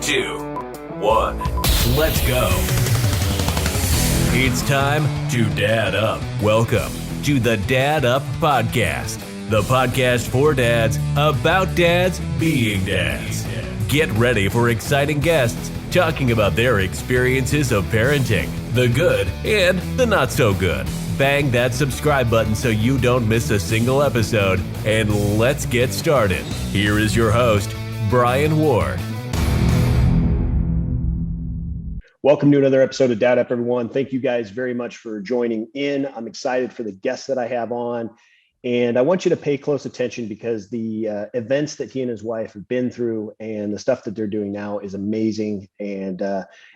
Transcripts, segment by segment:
2, 1. Let's go. It's time to Dad Up. Welcome to the Dad Up Podcast, the podcast for dads about dads being dads. Get ready for exciting guests talking about their experiences of parenting, the good and the not so good. Bang that subscribe button so you don't miss a single episode, and let's get started. Here is your host, Brian Ward. Welcome to another episode of Dad Up, everyone. Thank you guys very much for joining in. I'm excited for the guests that I have on, and I want you to pay close attention because the events that he and his wife have been through and the stuff that they're doing now is amazing, and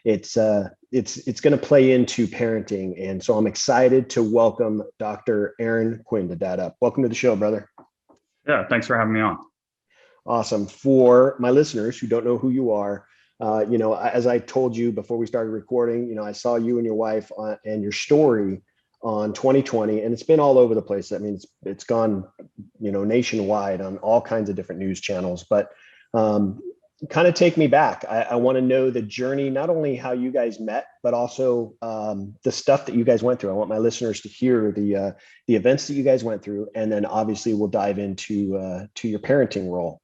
it's going to play into parenting. And so I'm excited to welcome Dr. Aaron Quinn to Dad Up. Welcome to the show, brother. Yeah, thanks for having me on. Awesome. For my listeners who don't know who you are, as I told you before we started recording, I saw you and your wife and your story on 2020, and it's been all over the place. I mean, it's gone, nationwide on all kinds of different news channels, but kind of take me back. I want to know the journey, not only how you guys met, but also the stuff that you guys went through. I want my listeners to hear the events that you guys went through, and then obviously we'll dive into to your parenting role.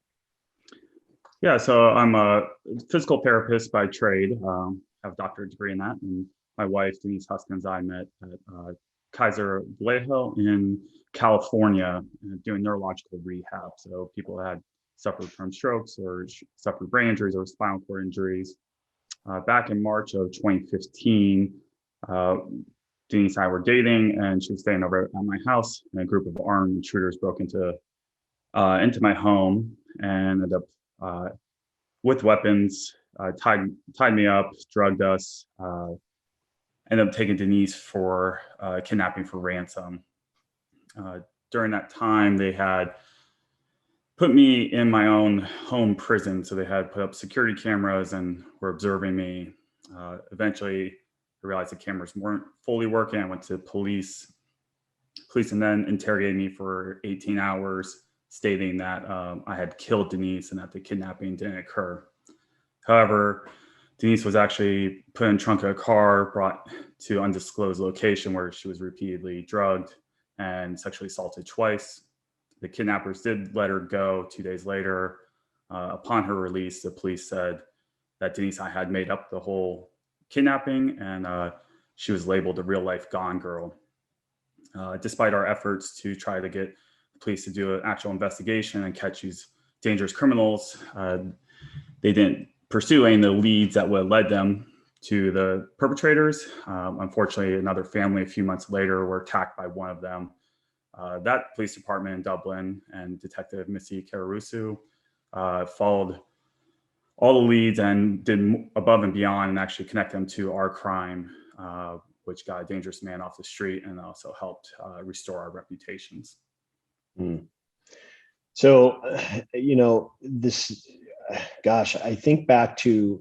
Yeah, so I'm a physical therapist by trade. Have a doctorate degree in that. And my wife, Denise Huskins, I met at Kaiser Vallejo in California doing neurological rehab. So people that had suffered from strokes or suffered brain injuries or spinal cord injuries. Back in March of 2015, Denise and I were dating, and she was staying over at my house, and a group of armed intruders broke into my home and ended up with weapons, tied me up, drugged us, ended up taking Denise for kidnapping for ransom. During that time, they had put me in my own home prison. So they had put up security cameras and were observing me. Eventually, I realized the cameras weren't fully working. I went to police and then interrogated me for 18 hours. Stating that I had killed Denise and that the kidnapping didn't occur. However, Denise was actually put in the trunk of a car, brought to undisclosed location where she was repeatedly drugged and sexually assaulted twice. The kidnappers did let her go 2 days later. Upon her release, the police said that Denise and I had made up the whole kidnapping, and she was labeled a real-life gone girl. Despite our efforts to try to get police to do an actual investigation and catch these dangerous criminals, they didn't pursue any of the leads that would have led them to the perpetrators. Unfortunately, another family a few months later were attacked by one of them. That police department in Dublin and Detective Missy Kararusu followed all the leads and did above and beyond and actually connect them to our crime, which got a dangerous man off the street and also helped restore our reputations. So, I think back to,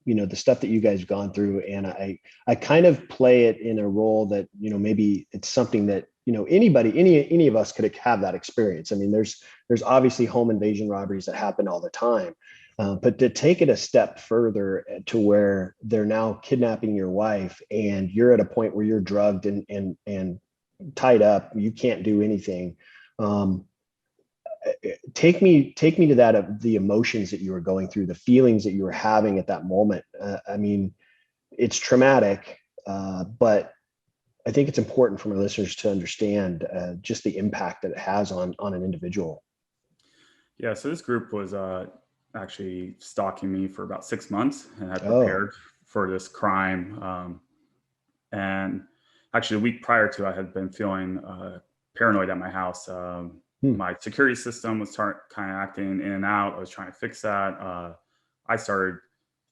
the stuff that you guys have gone through, and I kind of play it in a role that, maybe it's something that, any of us could have that experience. I mean, there's obviously home invasion robberies that happen all the time, but to take it a step further to where they're now kidnapping your wife and you're at a point where you're drugged and tied up, you can't do anything. Take me to that, of the emotions that you were going through, the feelings that you were having at that moment. I mean, it's traumatic, but I think it's important for my listeners to understand just the impact that it has on an individual. Yeah, so this group was actually stalking me for about 6 months and had prepared for this crime. And actually, a week prior to, I had been feeling paranoid at my house. My security system was kind of acting in and out. I was trying to fix that. I started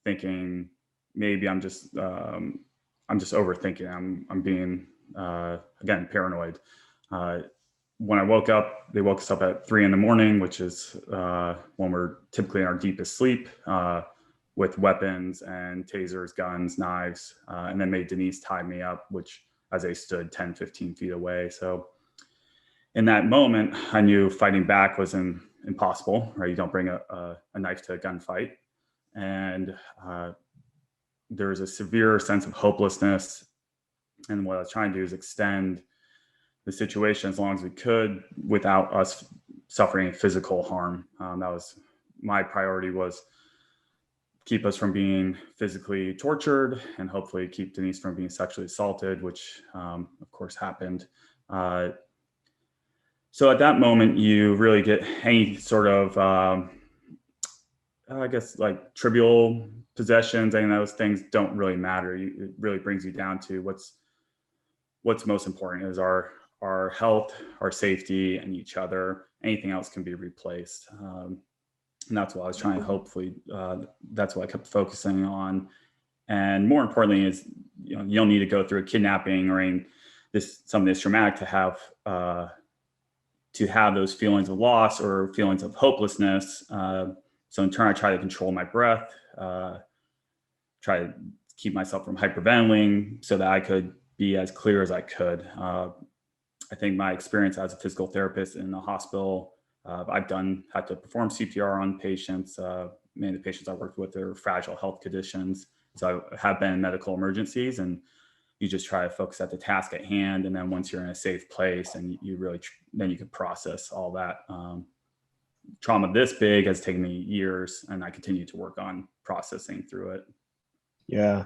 thinking maybe I'm just overthinking. I'm being again paranoid. When I woke up, they woke us up at 3 a.m, which is when we're typically in our deepest sleep, with weapons and tasers, guns, knives, and then made Denise tie me up, which as they stood 10, 15 feet away. So in that moment, I knew fighting back was impossible, right? You don't bring a knife to a gunfight. and there's a severe sense of hopelessness. And what I was trying to do is extend the situation as long as we could without us suffering physical harm. That was my priority, was keep us from being physically tortured and hopefully keep Denise from being sexually assaulted, which of course happened. So at that moment, you really get any sort of, I guess, like trivial possessions, and those things don't really matter. It really brings you down to what's most important is our health, our safety, and each other. Anything else can be replaced. And that's what I was trying to hopefully, that's what I kept focusing on. And more importantly is, you don't need to go through a kidnapping or something that's traumatic to have those feelings of loss or feelings of hopelessness. So in turn, I try to control my breath, try to keep myself from hyperventilating so that I could be as clear as I could. I think my experience as a physical therapist in the hospital, I've had to perform CPR on patients. Many of the patients I worked with are fragile health conditions. So I have been in medical emergencies, and you just try to focus at the task at hand. And then once you're in a safe place, and you really, then you can process all that. Trauma this big has taken me years, and I continue to work on processing through it. Yeah.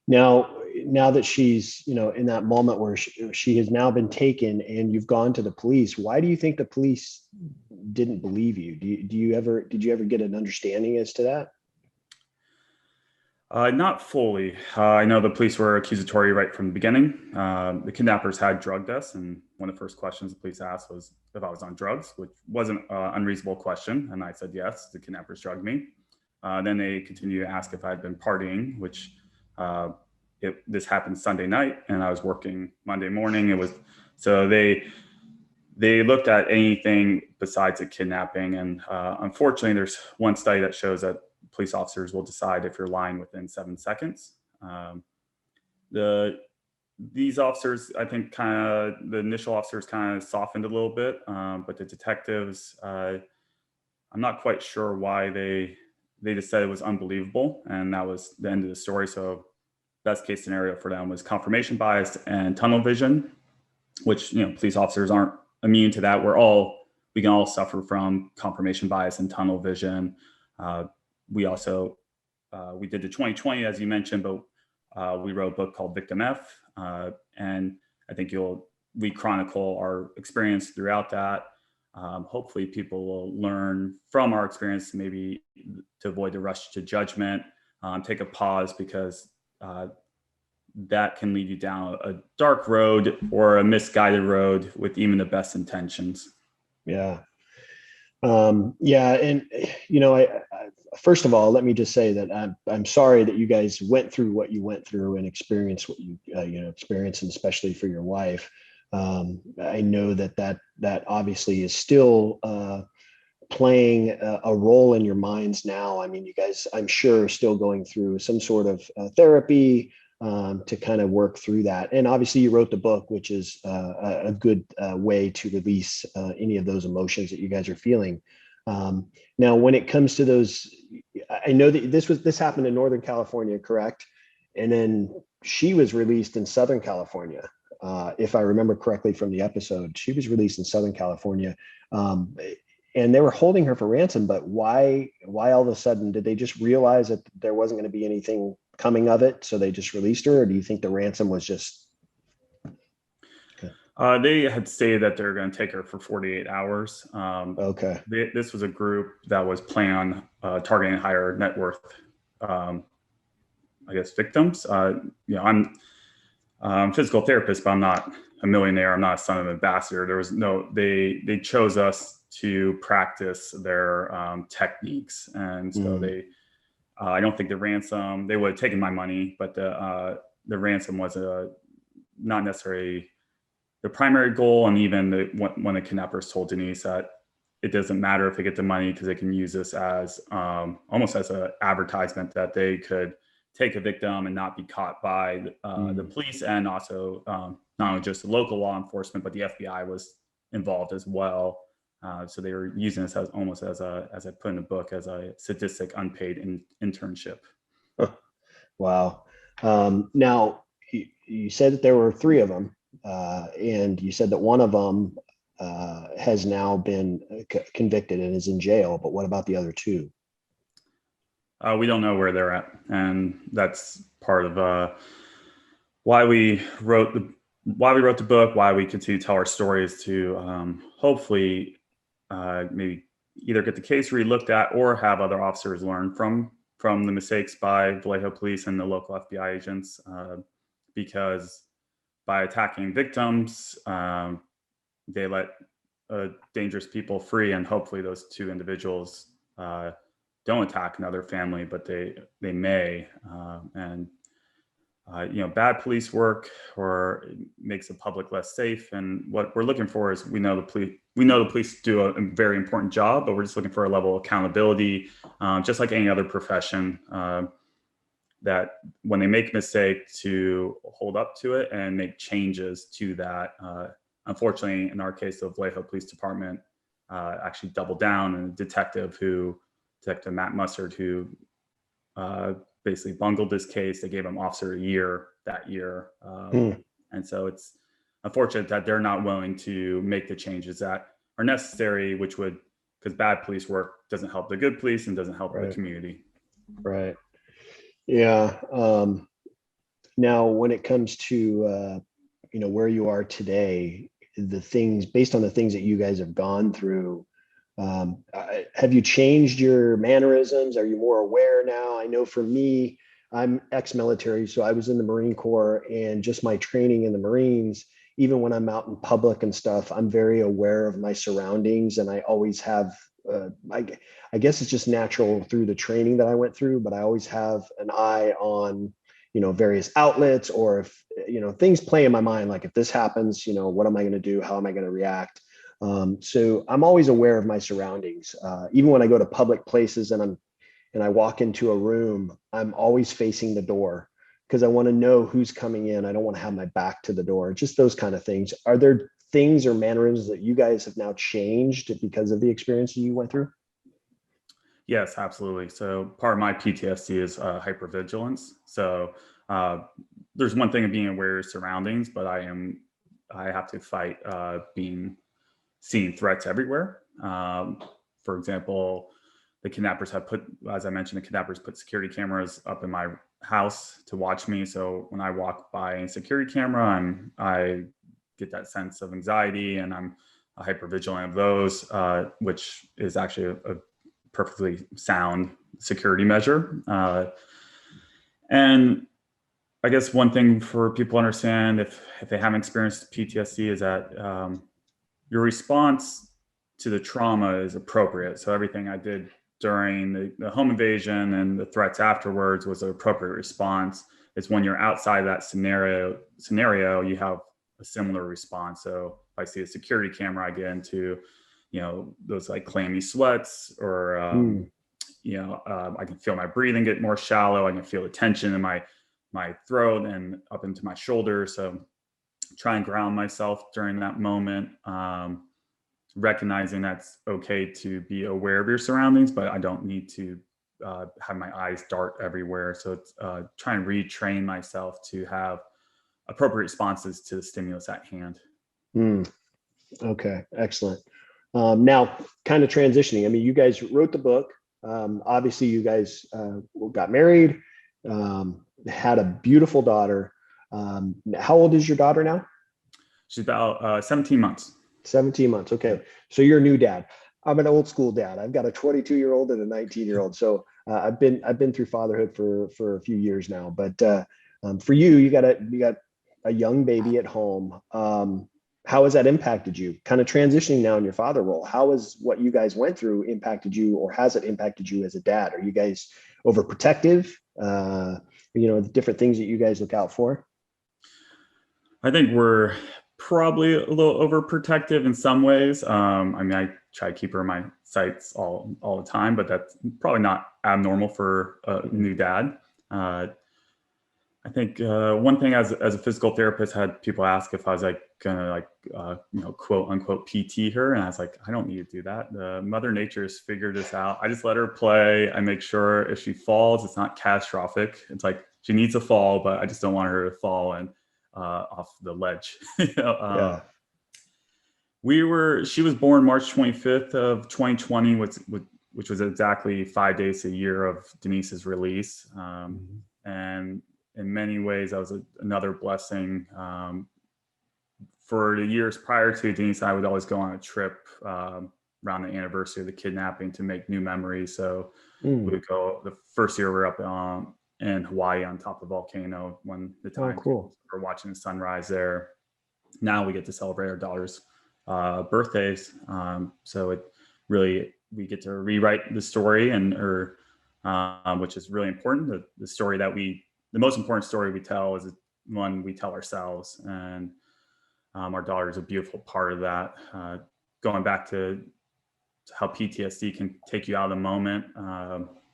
Now that she's, in that moment where she has now been taken and you've gone to the police, why do you think the police didn't believe you? Did you ever get an understanding as to that? Not fully. I know the police were accusatory right from the beginning. The kidnappers had drugged us, and one of the first questions the police asked was if I was on drugs, which wasn't an unreasonable question. And I said, yes, the kidnappers drugged me. Then they continued to ask if I had been partying, which this happened Sunday night, and I was working Monday morning. So they looked at anything besides a kidnapping. And unfortunately, there's one study that shows that police officers will decide if you're lying within 7 seconds. These officers, I think, the initial officers kind of softened a little bit, but the detectives, I'm not quite sure why they just said it was unbelievable, and that was the end of the story. So best case scenario for them was confirmation bias and tunnel vision, which, police officers aren't immune to that. We can all suffer from confirmation bias and tunnel vision. We also, we did the 2020, as you mentioned, but we wrote a book called Victim F. And I think we chronicle our experience throughout that. Hopefully people will learn from our experience, maybe to avoid the rush to judgment, take a pause, because that can lead you down a dark road or a misguided road with even the best intentions. Yeah. Yeah. And, first of all, let me just say that I'm sorry that you guys went through what you went through and experienced what you, experienced, and especially for your wife. I know that obviously is still playing a role in your minds now. I mean, you guys, I'm sure, are still going through some sort of therapy to kind of work through that. And obviously you wrote the book, which is a good way to release any of those emotions that you guys are feeling. Now, when it comes to those, I know that this happened in Northern California, correct? And then she was released in Southern California. If I remember correctly from the episode, she was released in Southern California. And they were holding her for ransom, but why all of a sudden did they just realize that there wasn't going to be anything coming of it, so they just released her? Or do you think the ransom was just... They had stated that they're going to take her for 48 hours. Okay. This was a group that was planning on targeting higher net worth, victims. I'm a physical therapist, but I'm not a millionaire. I'm not a son of an ambassador. They chose us to practice their techniques. And so I don't think the ransom, they would have taken my money, but the ransom was not necessarily the primary goal. And even when the kidnappers told Denise that it doesn't matter if they get the money, because they can use this as almost as an advertisement that they could take a victim and not be caught by the police, and also not only just the local law enforcement, but the FBI was involved as well. So they were using this as almost as I put in the book, as a sadistic unpaid internship. Wow. Now, you said that there were three of them, and you said that one of them has now been convicted and is in jail. But what about the other two? We don't know where they're at, and that's part of why we wrote the book, why we continue to tell our stories, to hopefully maybe either get the case re-looked at or have other officers learn from the mistakes by Vallejo police and the local FBI agents, because by attacking victims, they let dangerous people free, and hopefully those two individuals don't attack another family, but they may. Bad police work or makes the public less safe. And what we're looking for is, we know the police do a very important job, but we're just looking for a level of accountability, just like any other profession, that when they make a mistake, to hold up to it and make changes to that. Unfortunately, in our case, the Vallejo Police Department actually doubled down, and Detective Matt Mustard, who basically bungled this case. They gave him officer a year that year. And so it's unfortunate that they're not willing to make the changes that are necessary, because bad police work doesn't help the good police and doesn't help the community. Right. Yeah. Now, when it comes to, where you are today, based on the things that you guys have gone through, have you changed your mannerisms? Are you more aware now? I know for me, I'm ex-military, so I was in the Marine Corps, and just my training in the Marines, even when I'm out in public and stuff, I'm very aware of my surroundings, and I always have, I guess it's just natural through the training that I went through, but I always have an eye on, various outlets, or if, things play in my mind, like if this happens, what am I going to do? How am I going to react? So I'm always aware of my surroundings. Even when I go to public places and I walk into a room, I'm always facing the door, because I want to know who's coming in. I don't want to have my back to the door, just those kind of things. Are there things or mannerisms that you guys have now changed because of the experiences you went through? Yes, absolutely. So part of my PTSD is hypervigilance. So there's one thing of being aware of surroundings, but I have to fight seeing threats everywhere. For example, as I mentioned, the kidnappers put security cameras up in my house to watch me. So when I walk by a security camera, I get that sense of anxiety, and I'm hypervigilant of those, which is actually a perfectly sound security measure. And I guess one thing for people to understand, if they haven't experienced PTSD, is that your response to the trauma is appropriate. So everything I did during the home invasion and the threats afterwards was an appropriate response. It's when you're outside that scenario, you have a similar response. So if I see a security camera, I get into, those like clammy sweats, or, I can feel my breathing get more shallow. I can feel the tension in my throat and up into my shoulder. So try and ground myself during that moment, recognizing that's okay to be aware of your surroundings, but I don't need to have my eyes dart everywhere. So it's trying to retrain myself to have appropriate responses to the stimulus at hand. Okay, excellent. Now, kind of transitioning, I mean, you guys wrote the book. Obviously, you guys got married, had a beautiful daughter. How old is your daughter now? She's about 17 months. 17 months. Okay. So you're a new dad. I'm an old school dad. I've got a 22-year-old and a 19-year-old. So I've been through fatherhood for a few years now. But for you got a young baby at home. How has that impacted you? Kind of transitioning now in your father role. How has what you guys went through impacted you, or has it impacted you as a dad? Are you guys overprotective? The different things that you guys look out for? I think we're probably a little overprotective in some ways. I try to keep her in my sights all the time, but that's probably not abnormal for a new dad. I think one thing as a physical therapist, I had people ask if I was like gonna like quote unquote PT her, and I was like, I don't need to do that. The Mother Nature's figured this out. I just let her play. I make sure if she falls, it's not catastrophic. It's like she needs to fall, but I just don't want her to fall and off the ledge. Yeah. She was born March 25th of 2020, which was exactly 5 days a year of Denise's release. And in many ways, that was another blessing. For the years prior to Denise and I would always go on a trip around the anniversary of the kidnapping to make new memories. So we would go, the first year we were up in Hawaii on top of the volcano when the time cool. we're watching the sunrise there. Now we get to celebrate our daughter's birthdays. So it really, we get to rewrite the story which is really important. The story the most important story we tell is one we tell ourselves. And our daughter is a beautiful part of that. Going back to how PTSD can take you out of the moment,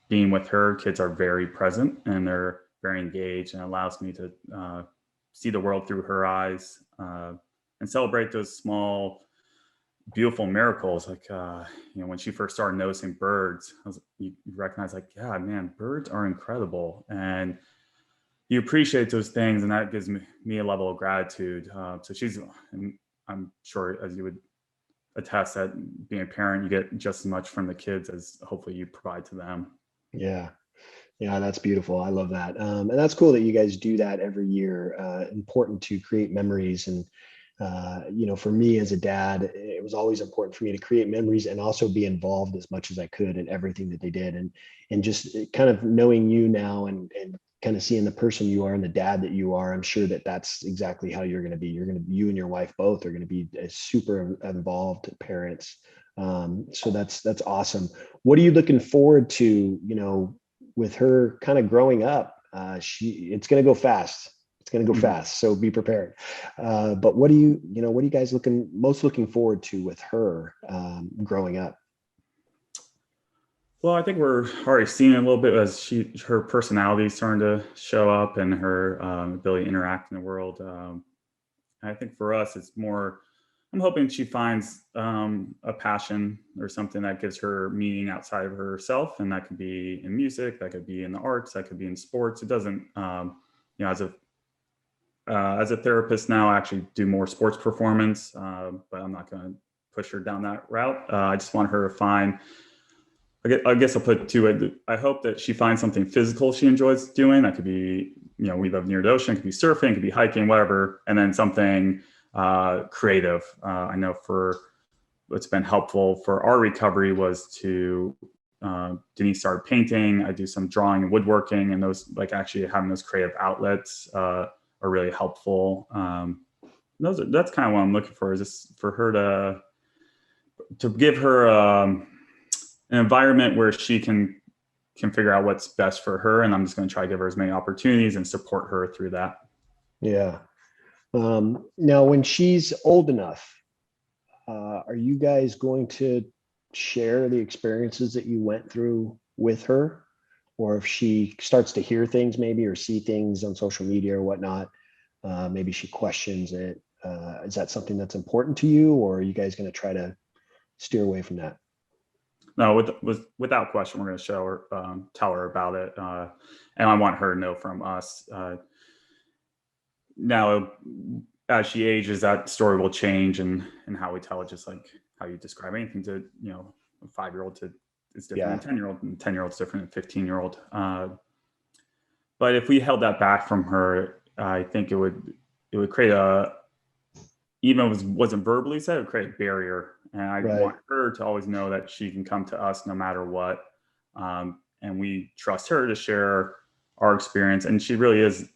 being with her, kids are very present and they're very engaged, and it allows me to see the world through her eyes and celebrate those small, beautiful miracles. Like, when she first started noticing birds, you recognize like, yeah, man, birds are incredible. And you appreciate those things, and that gives me a level of gratitude. So I'm sure, as you would attest, that being a parent, you get just as much from the kids as hopefully you provide to them. Yeah. Yeah, that's beautiful. I love that. And that's cool that you guys do that every year. Important to create memories. And, for me as a dad, it was always important for me to create memories and also be involved as much as I could in everything that they did. And just kind of knowing you now and kind of seeing the person you are and the dad that you are, I'm sure that that's exactly how you're going to be. You and your wife both are going to be super involved parents. So that's awesome. What are you looking forward to, with her kind of growing up? It's going to go fast. It's going to go fast. So be prepared. But what are you guys most looking forward to with her growing up? Well, I think we're already seeing it a little bit as her personality is starting to show up and her ability to interact in the world. I think for us, it's more, I'm hoping she finds a passion or something that gives her meaning outside of herself. And that could be in music, that could be in the arts, that could be in sports. It doesn't, as a therapist now, I actually do more sports performance, but I'm not going to push her down that route. I just want her to find, I guess I'll put to it, I hope that she finds something physical she enjoys doing. That could be, we live near the ocean, it could be surfing, it could be hiking, whatever. And then something creative. I know what's been helpful for our recovery was Denise started painting. I do some drawing and woodworking, and those, like, actually having those creative outlets are really helpful. That's kind of what I'm looking for, is just for her to give her an environment where she can figure out what's best for her. And I'm just going to try to give her as many opportunities and support her through that. Yeah. Now, when she's old enough, are you guys going to share the experiences that you went through with her? Or if she starts to hear things maybe, or see things on social media or whatnot, maybe she questions it. Is that something that's important to you, or are you guys going to try to steer away from that? No, without question, we're going to show her, tell her about it. And I want her to know from us. Now, as she ages, that story will change, and how we tell it, just like how you describe anything to, a 5-year-old is different than 10-year-old, and 10-year-old is different than 15-year-old. But if we held that back from her, I think it would create even if it wasn't verbally said, it would create a barrier. And I want her to always know that she can come to us no matter what. And we trust her to share our experience. And she really is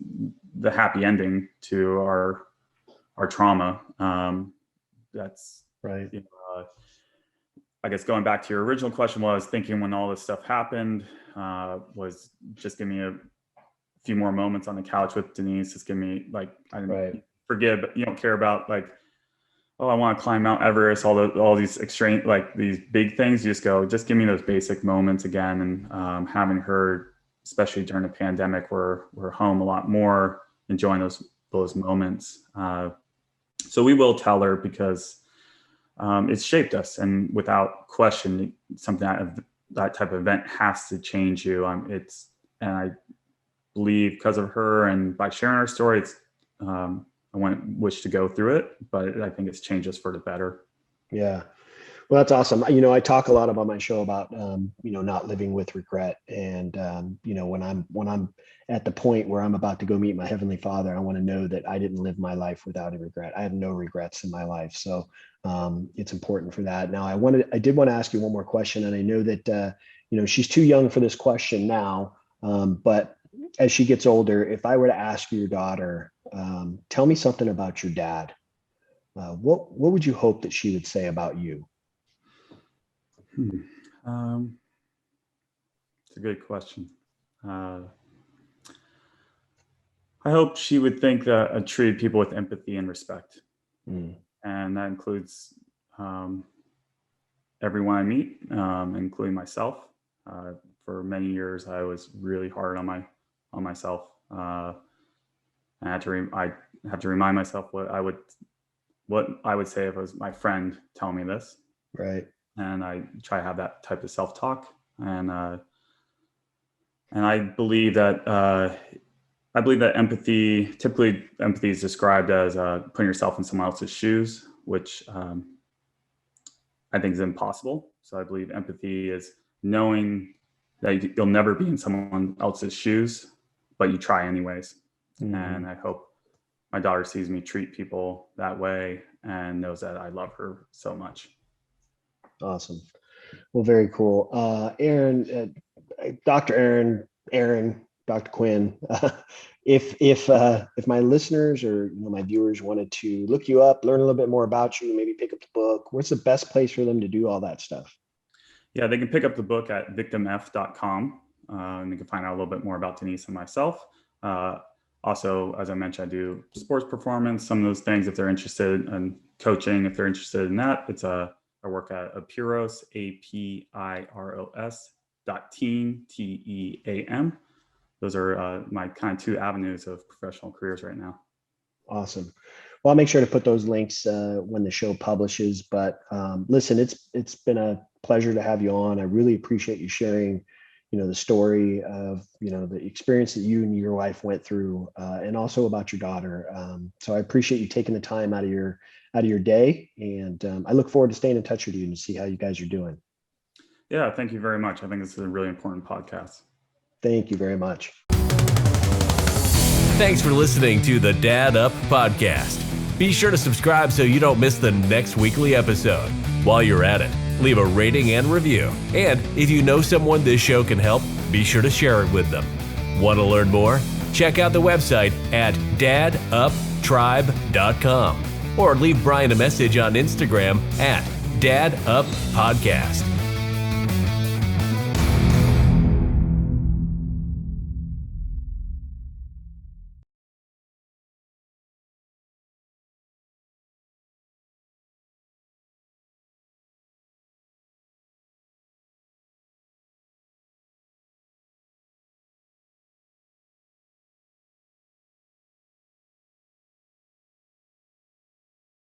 the happy ending to our trauma. That's right. I guess going back to your original question, was thinking when all this stuff happened, was just give me a few more moments on the couch with Denise. Just give me, like, I didn't forgive, but you don't care about, like, oh, I want to climb Mount Everest, all these extreme, like, these big things. You just go, just give me those basic moments again. And having her especially during the pandemic, we're home a lot more, enjoying those moments. So we will tell her because it's shaped us, and without question, something that type of event has to change you. And I believe because of her and by sharing our story, it's I wouldn't wish to go through it, but I think it's changed us for the better. Yeah. Well, that's awesome. You know, I talk a lot about my show about, not living with regret. And, when I'm at the point where I'm about to go meet my Heavenly Father, I want to know that I didn't live my life without a regret. I have no regrets in my life. So it's important for that. Now, I did want to ask you one more question. And I know that, she's too young for this question now, but as she gets older, if I were to ask your daughter, tell me something about your dad, what would you hope that she would say about you? It's a good question. I hope she would think that I treat people with empathy and respect. And that includes everyone I meet, including myself. For many years, I was really hard on myself. I had to remind myself what I would say if it was my friend telling me this. Right. And I try to have that type of self-talk. And I believe that typically empathy is described as putting yourself in someone else's shoes, which I think is impossible. So I believe empathy is knowing that you'll never be in someone else's shoes, but you try anyways. And I hope my daughter sees me treat people that way and knows that I love her so much. Awesome. Well, very cool. Aaron, Dr. Dr. Quinn, if my listeners or my viewers wanted to look you up, learn a little bit more about you, maybe pick up the book, what's the best place for them to do all that stuff? Yeah, they can pick up the book at victimf.com, and they can find out a little bit more about Denise and myself. Also, as I mentioned, I do sports performance, some of those things. If they're interested in coaching, if they're interested in that, I work at Apiros, APIROS.team, TEAM. Those are my kind of two avenues of professional careers right now. Awesome. Well, I'll make sure to put those links when the show publishes. But listen, it's been a pleasure to have you on. I really appreciate you sharing, the story of, the experience that you and your wife went through, and also about your daughter. So I appreciate you taking the time out of your day. And I look forward to staying in touch with you and to see how you guys are doing. Yeah, thank you very much. I think this is a really important podcast. Thank you very much. Thanks for listening to the Dad Up Podcast. Be sure to subscribe so you don't miss the next weekly episode. While you're at it, leave a rating and review. And if you know someone this show can help, be sure to share it with them. Want to learn more? Check out the website at daduptribe.com or leave Brian a message on Instagram at daduppodcast.